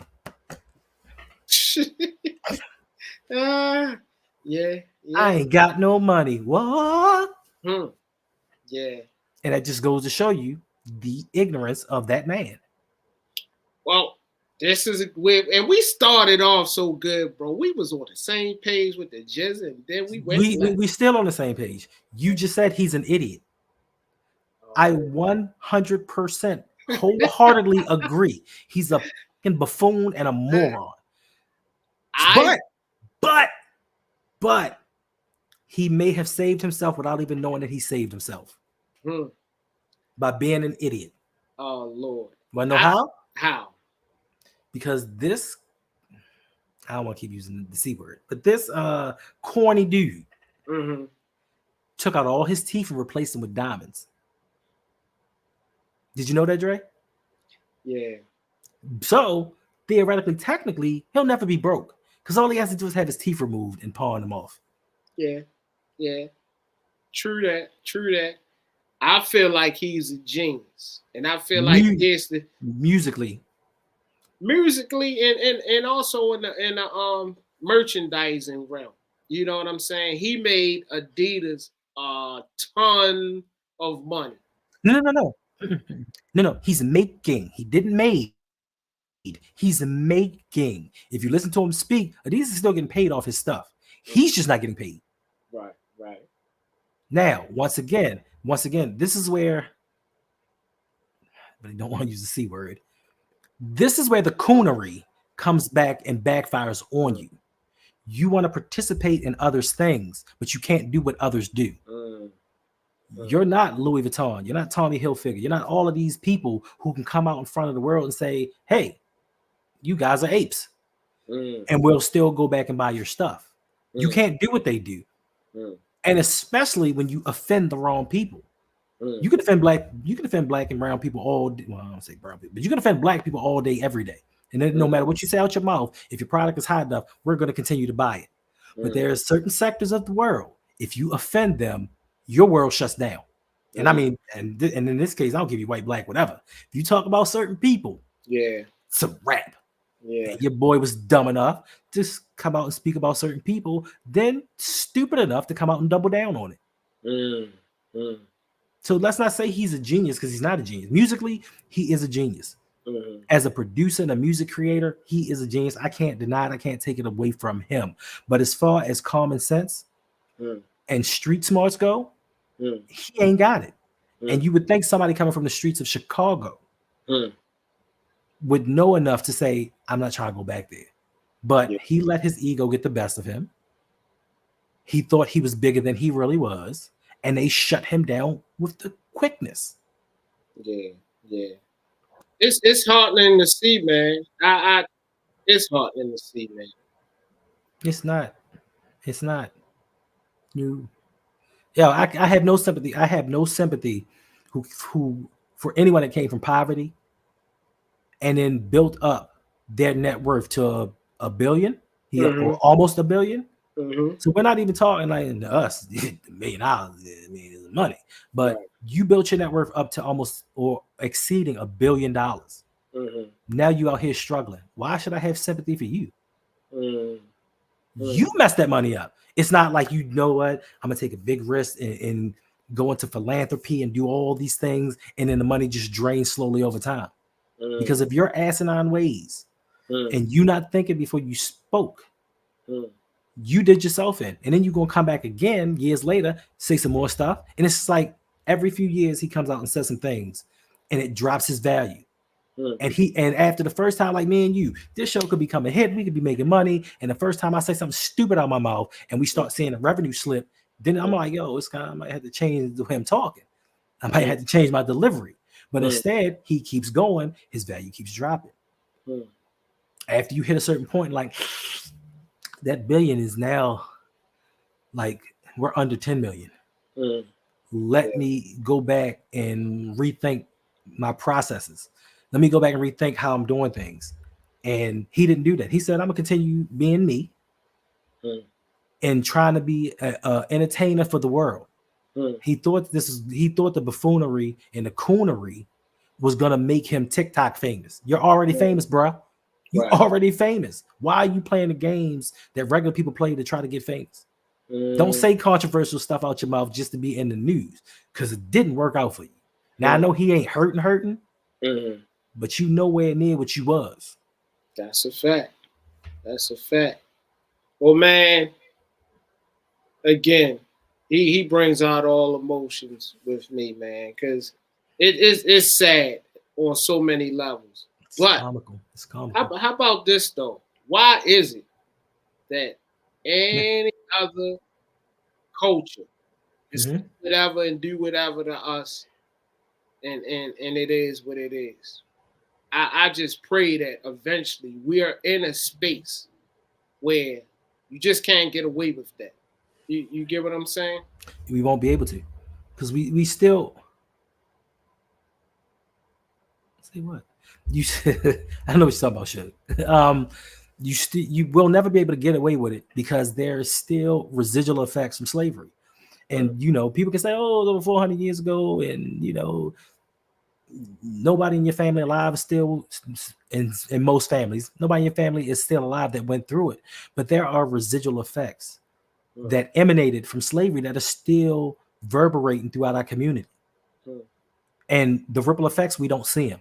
Yeah. I ain't got no money. What? Yeah. And that just goes to show you the ignorance of that man. Well, This is and we started off so good, bro. We was on the same page with the Jizz, and then we went. We still on the same page. You just said he's an idiot. I 100% wholeheartedly agree. He's a fucking buffoon and a moron. But he may have saved himself without even knowing that he saved himself by being an idiot. Oh Lord! Want to know how? How? Because this, I don't want to keep using the C word, but this corny dude took out all his teeth and replaced them with diamonds. Did you know that, Dre? Yeah. So theoretically, technically, he'll never be broke because all he has to do is have his teeth removed and pawn them off. Yeah. True that. I feel like he's a genius, and I feel like he's the musically and also in the merchandising realm. You know what I'm saying? He made Adidas a ton of money. No. He's making. He didn't made. He's making. If you listen to him speak, Adidas is still getting paid off his stuff. He's just not getting paid. Right. Now, once again, this is where, but I don't want to use the C word. This is where the coonery comes back and backfires on you. You want to participate in others' things, but you can't do what others do. You're not Louis Vuitton. You're not Tommy Hilfiger. You're not all of these people who can come out in front of the world and say, hey, you guys are apes. And we'll still go back and buy your stuff. You can't do what they do. And especially when you offend the wrong people. You can offend black and brown people all day. Well, I don't say brown people, but you can offend black people all day, every day. And then no matter what you say out your mouth, if your product is high enough, we're going to continue to buy it. But there are certain sectors of the world, if you offend them, your world shuts down. And I mean, and in this case, I'll give you white, black, whatever. If you talk about certain people, it's a wrap. And your boy was dumb enough to come out and speak about certain people, then stupid enough to come out and double down on it. So let's not say he's a genius, because he's not a genius. Musically, he is a genius. As a producer and a music creator, he is a genius. I can't deny it. I can't take it away from him. But as far as common sense and street smarts go, he ain't got it. And you would think somebody coming from the streets of Chicago would know enough to say, I'm not trying to go back there. But he let his ego get the best of him. He thought he was bigger than he really was. And they shut him down with the quickness. Yeah. It's heartening to see, man. It's heartening to see, man. It's not. You. Yeah, I have no sympathy. I have no sympathy who for anyone that came from poverty and then built up their net worth to a billion, or almost $1 billion. So we're not even talking like to us, $1 million. I mean, it's money, but you built your net worth up to almost or exceeding $1 billion. Now you out here struggling. Why should I have sympathy for you? You messed that money up. It's not like, you know what, I'm gonna take a big risk and go into philanthropy and do all these things, and then the money just drains slowly over time. Because of your asinine ways and you not thinking before you spoke, you did yourself in. And then you're gonna come back again years later, say some more stuff, and it's like every few years he comes out and says some things, and it drops his value. And after the first time, like me and you, this show could become a hit. We could be making money. And the first time I say something stupid out of my mouth and we start seeing a revenue slip, then I'm like, yo, it's kind of, I might have to change the way I'm talking. I might have to change my delivery. But instead, he keeps going. His value keeps dropping. After you hit a certain point, like that billion is now like we're under 10 million. Let me go back and rethink my processes. Let me go back and rethink how I'm doing things. And he didn't do that. He said, I'm gonna continue being me and trying to be an entertainer for the world. He thought the buffoonery and the coonery was gonna make him TikTok famous. You're already famous, bro. You're already famous. Why are you playing the games that regular people play to try to get famous? Don't say controversial stuff out your mouth just to be in the news, because it didn't work out for you. Now I know he ain't hurting, but you nowhere near what you was. That's a fact. That's a fact. Well, man, again, he brings out all emotions with me, man, because it's sad on so many levels. It's But comical. It's comical. how about this though? Why is it that any other culture can say whatever and do whatever to us, and it is what it is? I just pray that eventually we are in a space where you just can't get away with that. You get what I'm saying? We won't be able to, because we still say what you. I don't know what you're talking about, shit. You will never be able to get away with it because there's still residual effects from slavery, and people can say, "Oh, over 400 years ago," and nobody in your family alive is still in most families. Nobody in your family is still alive that went through it, but there are residual effects that emanated from slavery that are still reverberating throughout our community, and the ripple effects, we don't see them.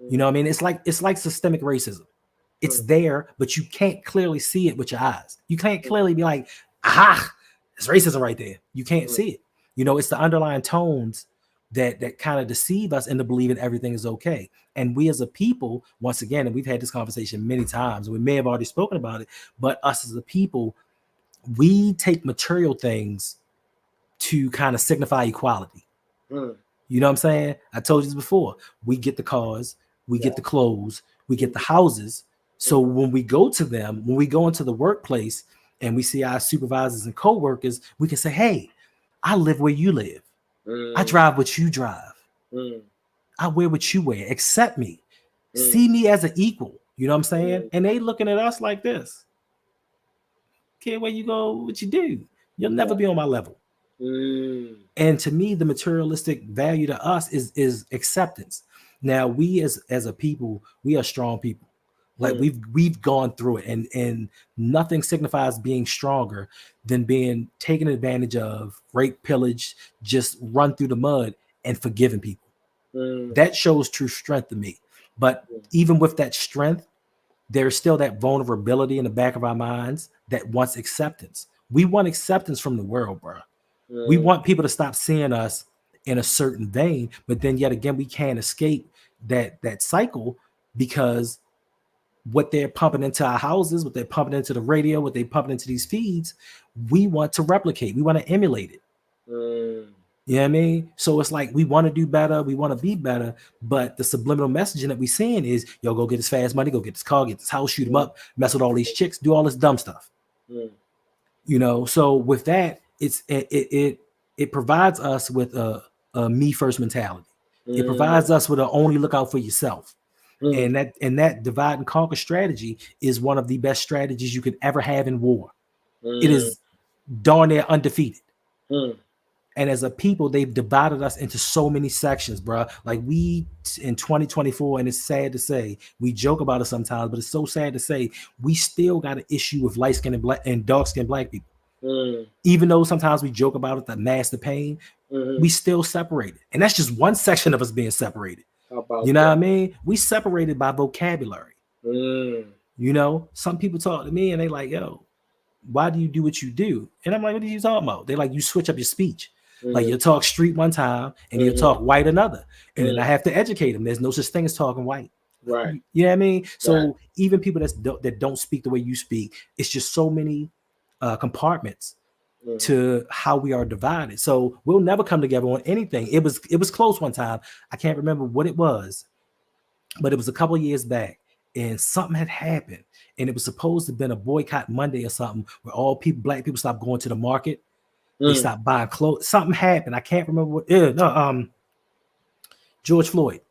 You know what I mean? It's like systemic racism. It's there, but you can't clearly see it with your eyes. You can't clearly be like, aha, it's racism right there. You can't see it. It's the underlying tones that kind of deceive us into believing everything is okay. And we as a people, once again, and we've had this conversation many times, and we may have already spoken about it, but us as a people, we take material things to kind of signify equality. You know what I'm saying? I told you this before. We get the cars, we get the clothes, we get the houses. So when we go to them, when we go into the workplace and we see our supervisors and co-workers, we can say, hey, I live where you live. I drive what you drive. I wear what you wear. Accept me. See me as an equal. You know what I'm saying? And they looking at us like this. Care where you go, what you do. You'll never be on my level. And to me, the materialistic value to us is acceptance. Now, we as a people, we are strong people. Like we've gone through it, and nothing signifies being stronger than being taken advantage of, rape, pillage, just run through the mud and forgiving people. That shows true strength to me. But even with that strength, there's still that vulnerability in the back of our minds that wants acceptance. We want acceptance from the world, bro. We want people to stop seeing us in a certain vein, but then yet again, we can't escape that cycle, because what they're pumping into our houses, what they're pumping into the radio, what they're pumping into these feeds, we want to replicate. We want to emulate it. You know what I mean? So it's like we want to do better, we want to be better, but the subliminal messaging that we're seeing is, yo, go get this fast money, go get this car, get this house, shoot them up, mess with all these chicks, do all this dumb stuff. So with that, it provides us with a me first mentality. It provides us with a only look out for yourself. And that divide and conquer strategy is one of the best strategies you could ever have in war. It is darn near undefeated. And as a people, they've divided us into so many sections, bro. Like we in 2024, and it's sad to say, we joke about it sometimes, but it's so sad to say we still got an issue with light-skinned and black and dark-skinned black people. Even though sometimes we joke about it, the mass, the pain, we still separated. And that's just one section of us being separated. You know what I mean? We separated by vocabulary. Some people talk to me and they like, yo, why do you do what you do? And I'm like, what are you talking about? They like, you switch up your speech. Like you'll talk street one time and you'll talk white another. And then I have to educate them. There's no such thing as talking white. Right. You know what I mean? So even people that don't speak the way you speak, it's just so many compartments to how we are divided. So we'll never come together on anything. It was close one time. I can't remember what it was, but it was a couple of years back, and something had happened, and it was supposed to have been a boycott Monday or something, where all black people stopped going to the market. They stopped buying clothes. Something happened. I can't remember what. George Floyd.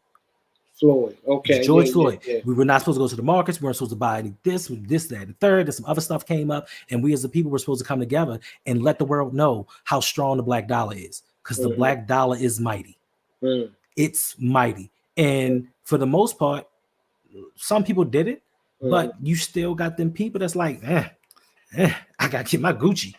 Okay. George Floyd. Yeah. We were not supposed to go to the markets. We weren't supposed to buy any this, that, and third. And some other stuff came up. And we as the people were supposed to come together and let the world know how strong the black dollar is. Because the black dollar is mighty. It's mighty. And for the most part, some people did it, but you still got them people that's like, I got to get my Gucci.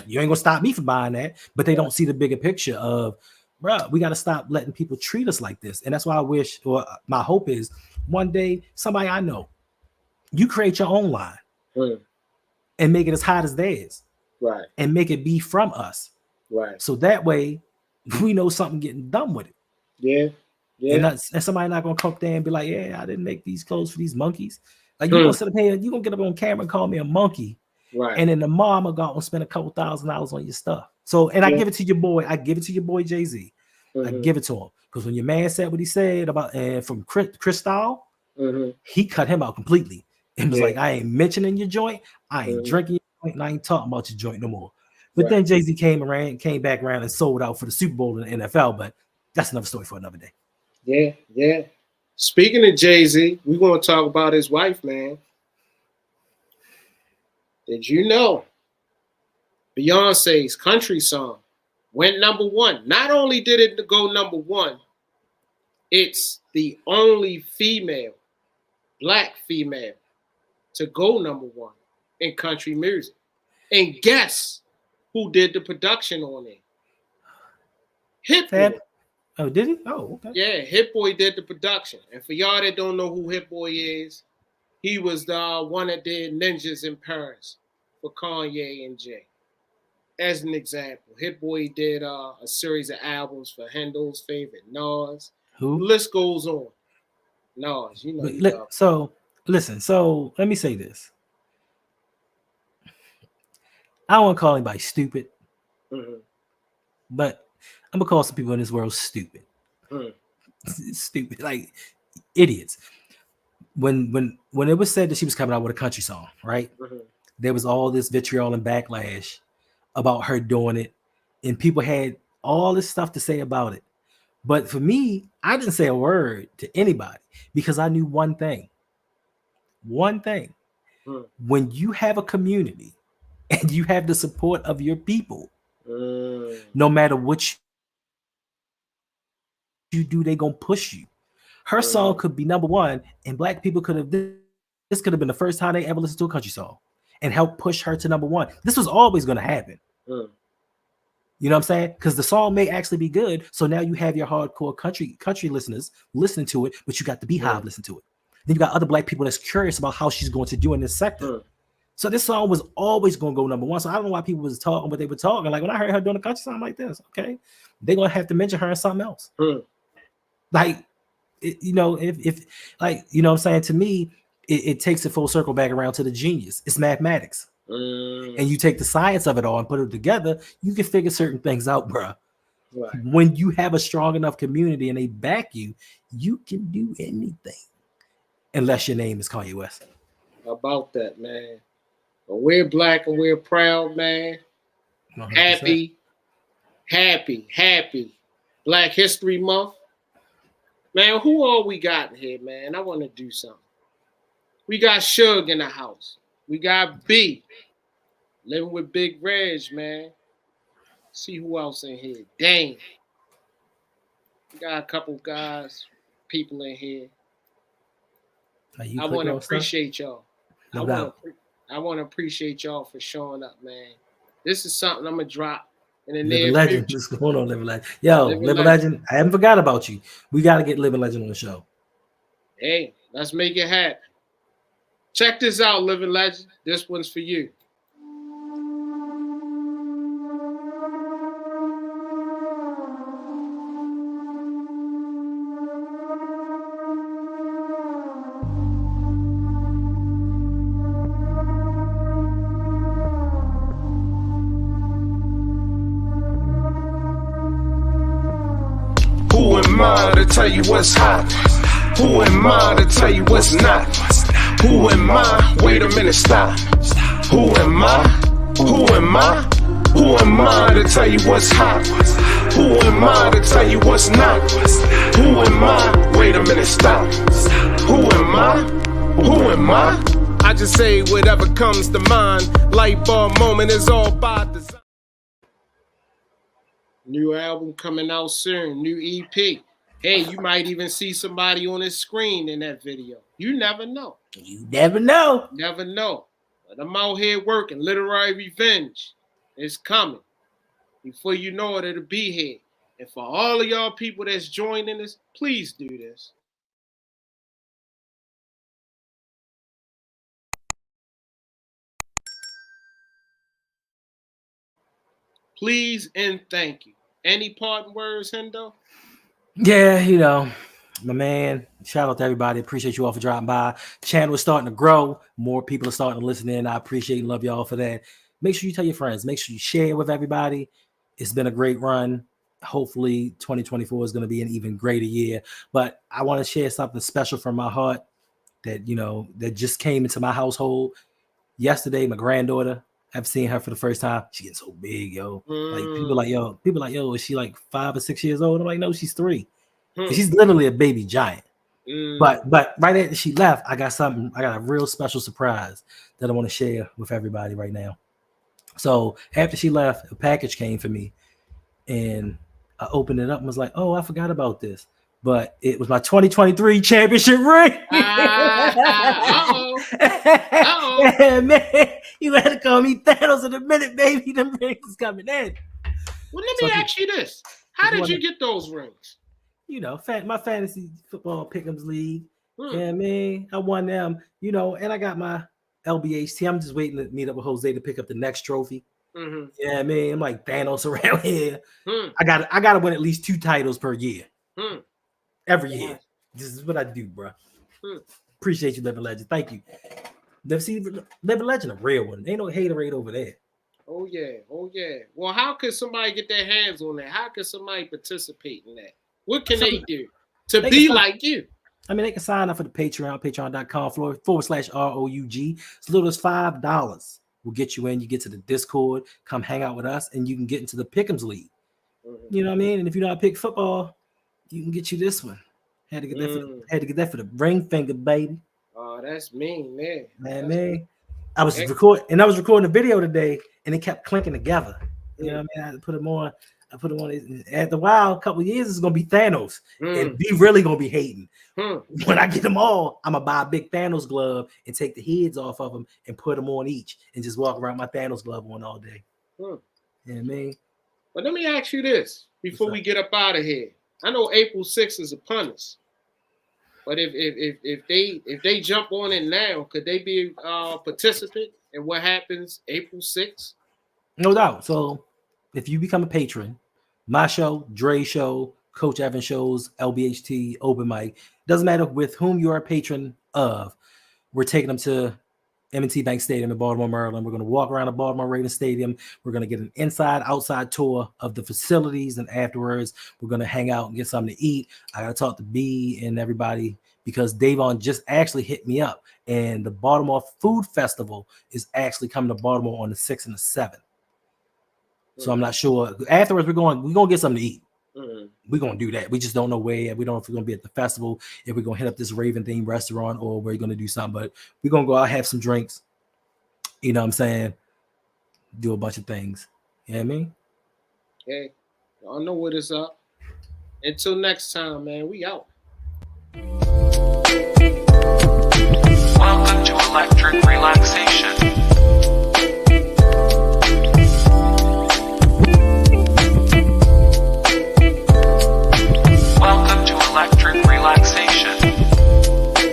You ain't going to stop me from buying that. But they don't see the bigger picture of, bro, we got to stop letting people treat us like this. And that's why I wish, or my hope is, one day somebody I know You create your own line and make it as hot as theirs. Right. And make it be from us. Right. So that way we know something getting done with it. Yeah. Yeah. And somebody not gonna come there and be like, yeah, I didn't make these clothes for these monkeys. Like you gonna sit up here, you gonna get up on camera and call me a monkey. Right. And then the mom will go out and spend a couple $1,000s on your stuff. So I give it to your boy. I give it to your boy Jay-Z. I give it to him. Because when your man said what he said about from Cristal, he cut him out completely. And was like, I ain't mentioning your joint, I ain't drinking your joint, and I ain't talking about your joint no more. But then Jay-Z came back around and sold out for the Super Bowl in the NFL. But that's another story for another day. Yeah. Speaking of Jay-Z, we're gonna talk about his wife, man. Did you know Beyonce's country song went #1? Not only did it go #1, it's the only female, black female, to go #1 in country music. And guess who did the production on it? Hit Boy. Oh, did he? Oh, okay. Yeah, Hit Boy did the production. And for y'all that don't know who Hit Boy is, he was the one that did Ninjas in Paris for Kanye and Jay. As an example, Hit Boy did a series of albums for Hendel's favorite, Nas. Who? The list goes on. Nas, you know. So listen, let me say this. I don't want to call anybody stupid, but I'm gonna call some people in this world stupid. Stupid, like idiots. When it was said that she was coming out with a country song, right? There was all this vitriol and backlash about her doing it, and people had all this stuff to say about it. But for me, I didn't say a word to anybody because I knew one thing. When you have a community and you have the support of your people, no matter what you do, they're gonna push you. Her song could be #1, and black people could have this could have been the first time they ever listened to a country song and help push her to #1. This was always gonna happen. You know what I'm saying? Because the song may actually be good. So now you have your hardcore country listeners listening to it, but you got the Beehive listen to it. Then you got other black people that's curious about how she's going to do in this sector. So this song was always going to go #1. So I don't know why people was talking what they were talking. Like when I heard her doing a country song like this, okay, they're gonna have to mention her in something else. Like, if like, you know what I'm saying? To me, it takes it full circle back around to the genius. It's mathematics. And you take the science of it all and put it together, you can figure certain things out, bro. Right. When you have a strong enough community and they back you, you can do anything. Unless your name is Kanye West. About that, man. But we're black and we're proud, man. 100%. Happy Black History Month. Man, who all we got in here, man? I want to do something. We got Suge in the house. We got B. Living with Big Reg, man. See who else in here. Dang. We got a couple people in here. I want to appreciate y'all. No doubt. I want to appreciate y'all for showing up, man. This is something I'm going to drop in the near near future. What's going on, Living Legend? Yo, Living Legend, I haven't forgot about you. We got to get Living Legend on the show. Hey, let's make it happen. Check this out, Living Legend. This one's for you. Who am I to tell you what's hot? Who am I to tell you what's not? Who am I? Wait a minute, stop. Who am I? Who am I? Who am I to tell you what's hot? Who am I to tell you what's not? Who am I? Wait a minute, stop. Who am I? Who am I? I just say whatever comes to mind. Light bulb moment is all by design. New album coming out soon. New EP. Hey, you might even see somebody on his screen in that video. You never know. You never know. Never know. But I'm out here working. Literary Revenge is coming. Before you know it, it'll be here. And for all of y'all people that's joining us, please do this. Please and thank you. Any parting words, Hendo? Yeah, you know, my man. Shout out to everybody. Appreciate you all for dropping by. Channel is starting to grow. More people are starting to listen in. I appreciate and love y'all for that. Make sure you tell your friends. Make sure you share it with everybody. It's been a great run. Hopefully 2024 is going to be an even greater year. But I want to share something special from my heart that, you know, that just came into my household. Yesterday, my granddaughter, I've seen her for the first time. She getting so big, yo. Like people like, yo, is she like 5 or 6 years old? I'm like, no, she's 3. She's literally a baby giant. But right after she left, I got a real special surprise that I want to share with everybody right now. So after she left, a package came for me, and I opened it up and was like, oh, I forgot about this. But it was my 2023 championship ring. Uh-oh. Man, you had to call me Thanos in a minute, baby. The rings is coming in. Well, let me ask you this. How did you get those rings? You know, my fantasy football pick'ems league. Yeah, man, I won them. You know, and I got my LBHT. I'm just waiting to meet up with Jose to pick up the next trophy. Yeah, man, I'm like Thanos around here. I gotta win at least 2 titles per year. Every year. This is what I do, bro. Appreciate you, Living Legend. Thank you. Living Legend, a real one. Ain't no haterade over there. Oh yeah. Well, how could somebody get their hands on that? How could somebody participate in that? What can they do to be like you? I mean, they can sign up for the Patreon, patreon.com/ROUG. As little as $5 will get you in. You get to the Discord, come hang out with us, and you can get into the Pick'ems League. You know what I mean? And if you know how to pick football, you can get you this one. Had to get that for the ring finger, baby. Oh, that's mean, man. Man. I was recording a video today, and it kept clinking together. You know what I mean? I had to put them on. After a while, a couple of years, it's gonna be Thanos, and be really gonna be hating. When I get them all, I'm gonna buy a big Thanos glove and take the heads off of them and put them on each, and just walk around my Thanos glove on all day. You know what I mean? But let me ask you this before we get up out of here. I know April 6th is upon us, but if they jump on it now, could they be a participant in what happens April 6th? No doubt. So if you become a patron, my show, Dre's show, Coach Evans shows, LBHT, open mic, doesn't matter with whom you're a patron of, we're taking them to M&T Bank Stadium in Baltimore, Maryland. We're going to walk around the Baltimore Ravens Stadium. We're going to get an inside-outside tour of the facilities, and afterwards, we're going to hang out and get something to eat. I got to talk to B and everybody because Davon just actually hit me up, and the Baltimore Food Festival is actually coming to Baltimore on the 6th and the 7th. So I'm not sure. Afterwards, we're going to get something to eat. We're going to do that. We just don't know where. We don't know if we're going to be at the festival, if we're going to hit up this Raven themed restaurant, or we're going to do something. But we're going to go out, have some drinks. You know what I'm saying? Do a bunch of things. You know what I mean? Hey, y'all know what is up. Until next time, man, we out.